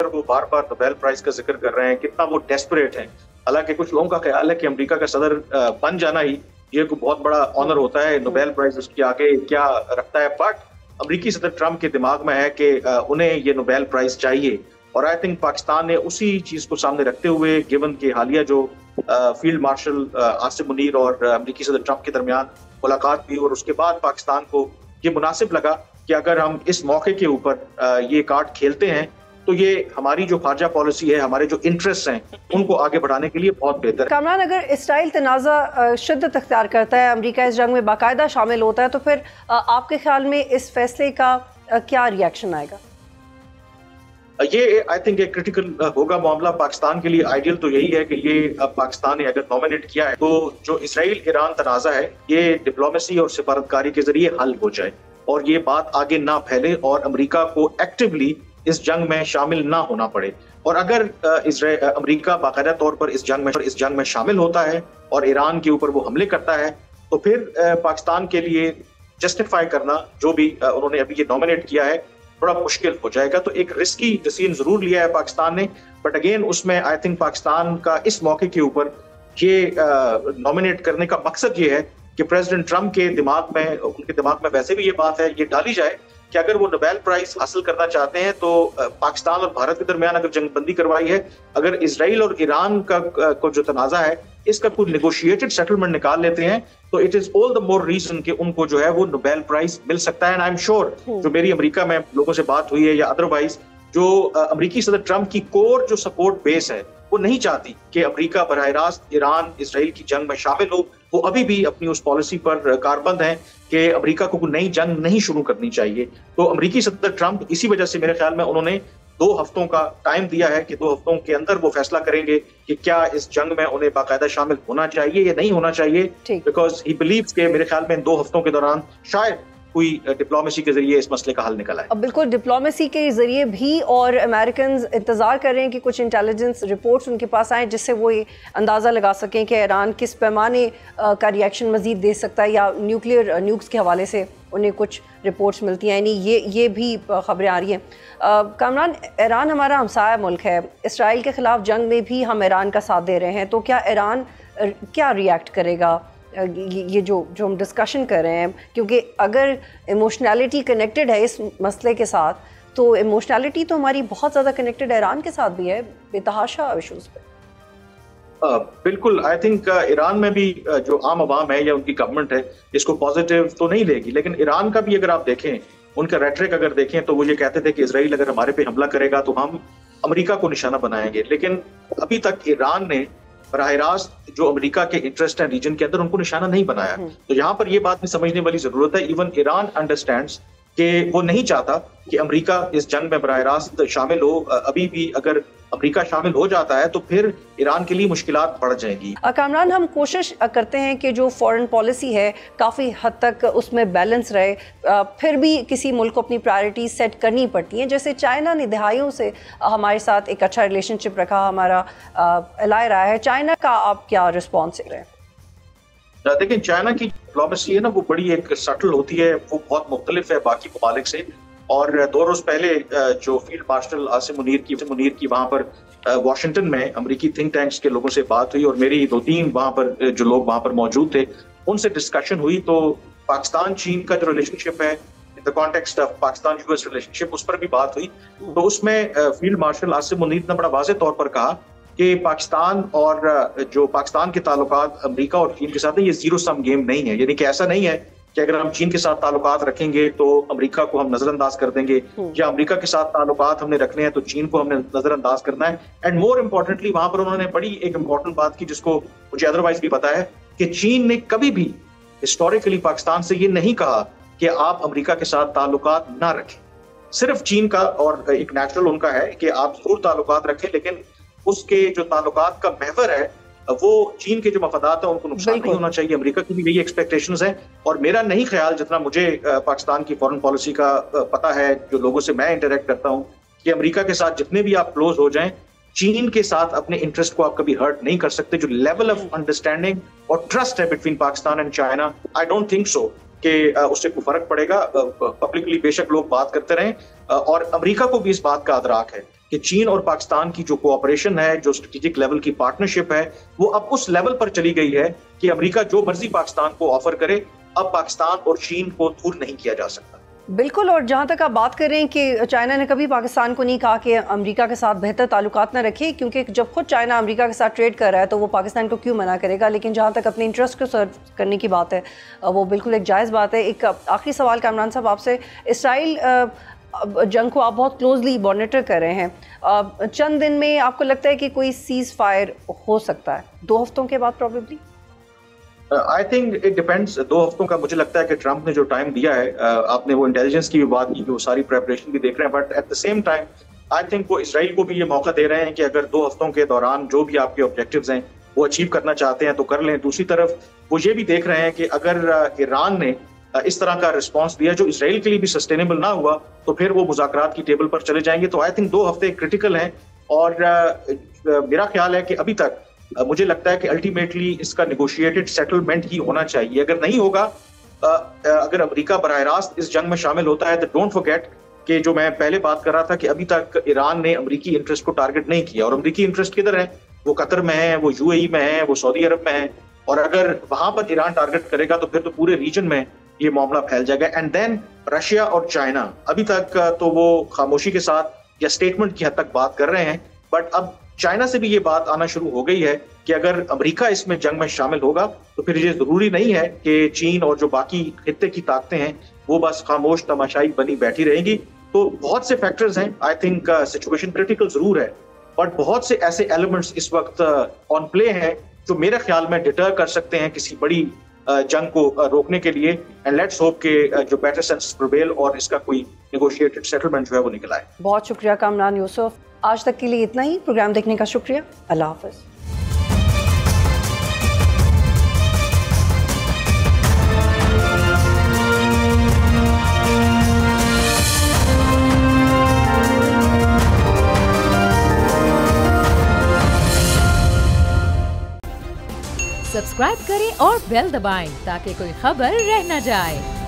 बार नोबेल प्राइज का जिक्र कर रहे हैं, कितना वो डेस्परेट हैं। हालांकि कुछ लोगों का ख्याल है कि अमेरिका का सदर बन जाना ही ये कोई बहुत बड़ा ऑनर होता है, नोबेल प्राइज उसके आगे क्या रखता है। बट अमेरिकी सदर ट्रंप के दिमाग में है कि उन्हें ये नोबेल प्राइज चाहिए, और आई थिंक पाकिस्तान ने उसी चीज को सामने रखते हुए, गिवन के हालिया जो फील्ड मार्शल आसिम मुनीर और अमेरिकी सदर ट्रंप के दरमियान मुलाकात हुई, और उसके बाद पाकिस्तान को ये मुनासिब लगा कि अगर हम इस मौके के ऊपर ये कार्ड खेलते हैं तो ये हमारी जो खारजा पॉलिसी है, हमारे जो इंटरेस्ट हैं, उनको आगे बढ़ाने के लिए बहुत बेहतर है। कामरान, अगर इसराइल तनाज़ा शिद्दत अख्तियार करता है, अमेरिका इस जंग में बाकायदा शामिल होता है, तो फिर आपके ख्याल में इस फैसले का क्या रिएक्शन आएगा? ये आई थिंक एक क्रिटिकल होगा मामला पाकिस्तान के लिए। आइडियल तो यही है कि ये अब पाकिस्तान ने अगर नॉमिनेट किया है तो जो इसराइल ईरान तनाज़ा है ये डिप्लोमेसी और सिफारतकारी के जरिए हल हो जाए, और ये बात आगे ना फैले, और अमेरिका को एक्टिवली इस जंग में शामिल ना होना पड़े। और अगर अमेरिका बाकायदा तौर पर इस जंग में शामिल होता है और ईरान के ऊपर वो हमले करता है, तो फिर पाकिस्तान के लिए जस्टिफाई करना जो भी उन्होंने अभी ये नॉमिनेट किया है बड़ा मुश्किल हो जाएगा। तो एक रिस्की डिसीजन जरूर लिया है पाकिस्तान ने, बट अगेन उसमें आई थिंक पाकिस्तान का इस मौके के ऊपर ये नॉमिनेट करने का मकसद ये है कि प्रेसिडेंट ट्रंप के दिमाग में, उनके दिमाग में वैसे भी ये बात है, ये डाली जाए कि अगर वो नोबेल प्राइज हासिल करना चाहते हैं तो पाकिस्तान और भारत के दरमियान अगर जंगबंदी करवाई है, अगर इसराइल और ईरान का को जो तनाज़ा है इसका कोई नेगोशिएटेड सेटलमेंट निकाल लेते हैं, तो it is all the more reason कि उनको जो है वो नोबेल प्राइज मिल सकता है। एंड आई एम श्योर जो मेरी अमेरिका में लोगों से बात हुई है या अदरवाइज, जो अमेरिकी सदर ट्रंप की कोर जो सपोर्ट बेस है वो नहीं चाहती कि अमेरिका बराह रास्त ईरान इसराइल की जंग में शामिल हो। वो अभी भी अपनी उस पॉलिसी पर कारबंद है कि अमेरिका को कोई नई जंग नहीं शुरू करनी चाहिए। तो अमेरिकी सदर ट्रंप इसी वजह से मेरे ख्याल में उन्होंने 2 हफ्तों का टाइम दिया है कि 2 हफ्तों के अंदर वो फैसला करेंगे कि क्या इस जंग में उन्हें बाकायदा शामिल होना चाहिए या नहीं होना चाहिए, बिकॉज ही बिलीव्स के मेरे ख्याल में इन 2 हफ्तों के दौरान शायद कोई डिप्लोमेसी के जरिए इस मसले का हल निकल आए। अब बिल्कुल डिप्लोमेसी के जरिए भी, और अमेरिकन इंतज़ार कर रहे हैं कि कुछ इंटेलिजेंस रिपोर्ट्स उनके पास आएँ जिससे वो ये अंदाज़ा लगा सकें कि ईरान किस पैमाने का रिएक्शन मज़ीद दे सकता है, या न्यूक्स के हवाले से उन्हें कुछ रिपोर्ट्स मिलती हैं, यानी ये भी ख़बरें आ रही हैं। कामरान, ईरान हमारा हमसाया मुल्क है, इसराइल के ख़िलाफ़ जंग में भी हम ईरान का साथ दे रहे हैं, तो क्या ईरान क्या रिएक्ट करेगा ये जो हम डिस्कशन कर रहे हैं? क्योंकि अगर इमोशनैलिटी कनेक्टेड है इस मसले के साथ, तो इमोशनैलिटी तो हमारी बहुत ज़्यादा कनेक्टेड ईरान के साथ भी है बेतहाशा इशूज़ पे। बिल्कुल, आई थिंक ईरान में भी जो आम आवाम है या उनकी गवर्नमेंट है इसको पॉजिटिव तो नहीं लेगी, लेकिन ईरान का भी अगर आप देखें, उनका रेटरिक अगर देखें तो वो ये कहते थे कि इजराइल अगर हमारे पे हमला करेगा तो हम अमेरिका को निशाना बनाएंगे, लेकिन अभी तक ईरान ने बराह रास्त जो अमेरिका के इंटरेस्ट हैं रीजन के अंदर उनको निशाना नहीं बनाया। तो यहाँ पर ये बात भी समझने वाली जरूरत है, इवन ईरान अंडरस्टैंड्स कि वो नहीं चाहता कि अमेरिका इस जंग में बराह रास्त शामिल हो। अभी भी अगर अमेरिका शामिल हो जाता है तो फिर ईरान के लिए मुश्किलात बढ़ जाएंगी। कामरान, हम कोशिश करते हैं कि जो फॉरेन पॉलिसी है काफ़ी हद तक उसमें बैलेंस रहे, फिर भी किसी मुल्क को अपनी प्रायोरिटी सेट करनी पड़ती हैं। जैसे चाइना ने दहाइयों से हमारे साथ एक अच्छा रिलेशनशिप रखा, हमारा एलाय रहा है। चाइना का आप क्या रिस्पॉन्स दे रहे हैं? देखिए, चाइना की डिप्लोमेसी है ना, वो बड़ी एक सटल होती है, वो बहुत मुख्तलिफ है बाकी ममालिक से। और 2 रोज पहले जो फील्ड मार्शल आसिम मुनीर की वहां पर वाशिंगटन में अमेरिकी थिंक टैंक्स के लोगों से बात हुई, और मेरी 2-3 वहां पर जो लोग वहां पर मौजूद थे उनसे डिस्कशन हुई। तो पाकिस्तान चीन का जो रिलेशनशिप है, in the context of Pakistan US relationship, उस पर भी बात हुई। तो उसमें फील्ड मार्शल आसिम मुनीर ने बड़ा वाज़ेह तौर पर कहा कि पाकिस्तान और जो पाकिस्तान के ताल्लुकात अमेरिका और चीन के साथ है, ये जीरो सम गेम नहीं है। यानी कि ऐसा नहीं है कि अगर हम चीन के साथ ताल्लुकात रखेंगे तो अमेरिका को हम नजरअंदाज कर देंगे, या अमेरिका के साथ ताल्लुकात हमने रखने हैं तो चीन को हमने नजरअंदाज करना है। एंड मोर इम्पोर्टेंटली वहां पर उन्होंने बड़ी एक इम्पोर्टेंट बात की जिसको मुझे अदरवाइज भी पता है, कि चीन ने कभी भी हिस्टोरिकली पाकिस्तान से ये नहीं कहा कि आप अमेरिका के साथ ताल्लुकात ना रखें। सिर्फ चीन का और एक नेचुरल उनका है कि आप जरूर ताल्लुकात रखें, लेकिन उसके जो ताल्लुकात का महवर है वो चीन के जो मफादात है उनको नुकसान नहीं होना चाहिए। अमेरिका की भी यही एक्सपेक्टेशंस है। और मेरा नहीं ख्याल, जितना मुझे पाकिस्तान की फॉरेन पॉलिसी का पता है, जो लोगों से मैं इंटरेक्ट करता हूँ, कि अमेरिका के साथ जितने भी आप क्लोज हो जाएं, चीन के साथ अपने इंटरेस्ट को आप कभी हर्ट नहीं कर सकते। जो लेवल ऑफ अंडरस्टैंडिंग और ट्रस्ट है between Pakistan and China, I don't think so कि उससे कोई फर्क पड़ेगा। पब्लिकली बेशक लोग बात करते रहें, और अमेरिका को भी इस बात का अदराक है कि चीन और पाकिस्तान की जो कोऑपरेशन है, जो स्ट्रेटेजिक लेवल की पार्टनरशिप है, वो अब उस लेवल पर चली गई है कि अमेरिका जो मर्जी पाकिस्तान को ऑफर करे, अब पाकिस्तान और चीन को दूर नहीं किया जा सकता। बिल्कुल। और जहाँ तक आप बात कर रहे हैं कि चाइना ने कभी पाकिस्तान को नहीं कहा कि अमेरिका के साथ बेहतर ताल्लुकात ना रखे, क्योंकि जब खुद चाइना अमेरिका के साथ ट्रेड कर रहा है तो वो पाकिस्तान को क्यों मना करेगा। लेकिन जहाँ तक अपने इंटरेस्ट को सर्व करने की बात है, वो बिल्कुल एक जायज़ बात है। एक आखिरी सवाल कामरान साहब आपसे, इसराइल जंग को आप बहुत क्लोजली मॉनिटर कर रहे हैं, चंद दिन में आपको लगता है कि कोई सीज फायर हो सकता है? 2 हफ्तों के बाद probably? I think it depends. 2 हफ्तों का मुझे लगता है कि ट्रंप ने जो टाइम दिया है, आपने वो इंटेलिजेंस की भी बात की, वो सारी प्रेपरेशन भी देख रहे हैं, but at the same time I think वो इसराइल को भी ये मौका दे रहे हैं कि अगर 2 हफ्तों के दौरान जो भी आपके ऑब्जेक्टिव्स हैं वो अचीव करना चाहते हैं तो कर लें। दूसरी तरफ वो ये भी देख रहे हैं कि अगर ईरान ने इस तरह का रिस्पांस दिया जो इसराइल के लिए भी सस्टेनेबल ना हुआ, तो फिर वो मुज़ाकरात की टेबल पर चले जाएंगे। तो आई थिंक 2 हफ्ते क्रिटिकल हैं, और मेरा ख्याल है कि अभी तक मुझे लगता है कि अल्टीमेटली इसका नेगोशिएटेड सेटलमेंट ही होना चाहिए। अगर नहीं होगा, अगर अमेरिका बराह रास्त इस जंग में शामिल होता है, तो डोंट फॉरगेट कि जो मैं पहले बात कर रहा था कि अभी तक ईरान ने अमेरिकी इंटरेस्ट को टारगेट नहीं किया, और अमेरिकी इंटरेस्ट किधर है? वो कतर में है, वो यूएई में है, वो सऊदी अरब में है। और अगर वहां पर ईरान टारगेट करेगा तो फिर तो पूरे रीजन में ये मामला फैल जाएगा। एंड देन रशिया और चाइना, अभी तक तो वो खामोशी के साथ या स्टेटमेंट की हद तक बात कर रहे हैं, बट अब चाइना से भी ये बात आना शुरू हो गई है कि अगर अमेरिका इसमें जंग में शामिल होगा तो फिर ये जरूरी नहीं है कि चीन और जो बाकी खित्ते की ताकतें हैं वो बस खामोश तमाशाई बनी बैठी रहेंगी। तो बहुत से फैक्टर्स हैं। आई थिंक सिचुएशन क्रिटिकल जरूर है, बट बहुत से ऐसे एलिमेंट्स इस वक्त ऑन प्ले हैं जो मेरे ख्याल में डिटर कर सकते हैं किसी बड़ी जंग को रोकने के लिए। एंड लेट्स होप कि जो बेटर सेंस प्रिवेल और इसका कोई नेगोशिएटेड सेटलमेंट जो है वो निकल आए। बहुत शुक्रिया कामरान यूसुफ। आज तक के लिए इतना ही। प्रोग्राम देखने का शुक्रिया। अल्लाह हाफ़िज़। सब्सक्राइब करें और बेल दबाएं ताकि कोई खबर रह न जाए।